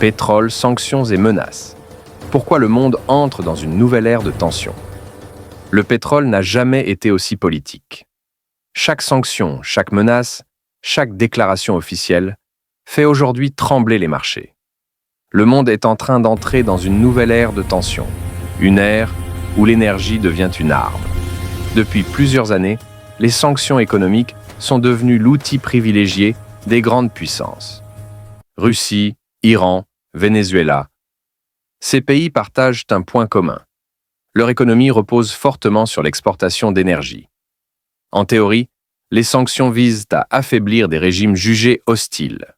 Pétrole, sanctions et menaces. Pourquoi le monde entre dans une nouvelle ère de tension? Le pétrole n'a jamais été aussi politique. Chaque sanction, chaque menace, chaque déclaration officielle fait aujourd'hui trembler les marchés. Le monde est en train d'entrer dans une nouvelle ère de tension, une ère où l'énergie devient une arme. Depuis plusieurs années, les sanctions économiques sont devenues l'outil privilégié des grandes puissances. Russie, Iran, Venezuela. Ces pays partagent un point commun. Leur économie repose fortement sur l'exportation d'énergie. En théorie, les sanctions visent à affaiblir des régimes jugés hostiles.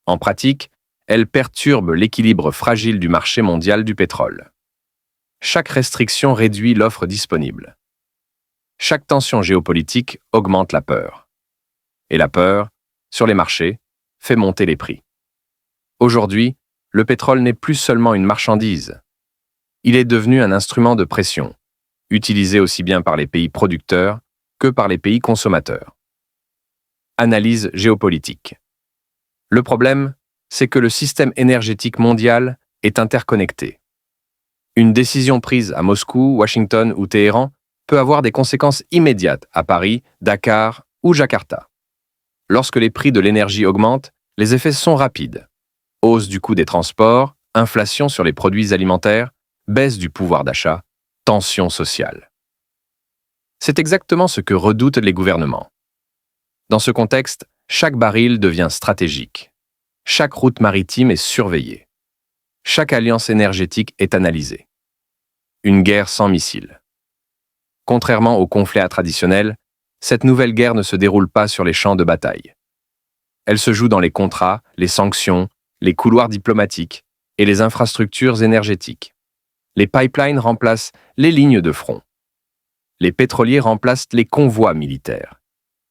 En pratique, elles perturbent l'équilibre fragile du marché mondial du pétrole. Chaque restriction réduit l'offre disponible. Chaque tension géopolitique augmente la peur. Et la peur, sur les marchés, fait monter les prix. Aujourd'hui, le pétrole n'est plus seulement une marchandise. Il est devenu un instrument de pression, utilisé aussi bien par les pays producteurs que par les pays consommateurs. Analyse géopolitique. Le problème, c'est que le système énergétique mondial est interconnecté. Une décision prise à Moscou, Washington ou Téhéran peut avoir des conséquences immédiates à Paris, Dakar ou Jakarta. Lorsque les prix de l'énergie augmentent, les effets sont rapides. Hausse du coût des transports, inflation sur les produits alimentaires, baisse du pouvoir d'achat, tension sociale. C'est exactement ce que redoutent les gouvernements. Dans ce contexte, chaque baril devient stratégique. Chaque route maritime est surveillée. Chaque alliance énergétique est analysée. Une guerre sans missiles. Contrairement aux conflits traditionnels, cette nouvelle guerre ne se déroule pas sur les champs de bataille. Elle se joue dans les contrats, les sanctions, les couloirs diplomatiques et les infrastructures énergétiques. Les pipelines remplacent les lignes de front. Les pétroliers remplacent les convois militaires.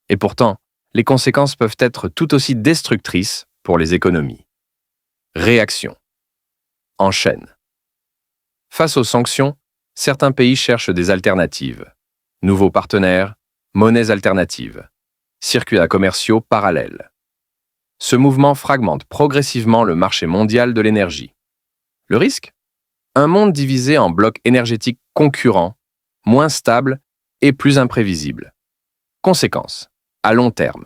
Et pourtant, les conséquences peuvent être tout aussi destructrices pour les économies. Réaction. En chaîne. Face aux sanctions, certains pays cherchent des alternatives. Nouveaux partenaires, monnaies alternatives, circuits commerciaux parallèles. Ce mouvement fragmente progressivement le marché mondial de l'énergie. Le risque? Un monde divisé en blocs énergétiques concurrents, moins stables et plus imprévisibles. Conséquence, à long terme.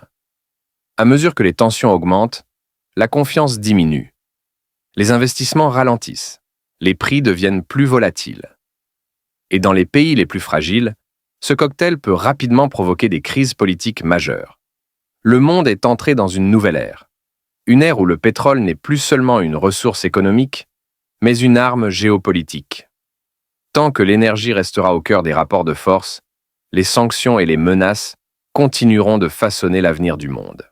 À mesure que les tensions augmentent, la confiance diminue. Les investissements ralentissent. Les prix deviennent plus volatiles. Et dans les pays les plus fragiles, ce cocktail peut rapidement provoquer des crises politiques majeures. Le monde est entré dans une nouvelle ère. Une ère où le pétrole n'est plus seulement une ressource économique, mais une arme géopolitique. Tant que l'énergie restera au cœur des rapports de force, les sanctions et les menaces continueront de façonner l'avenir du monde.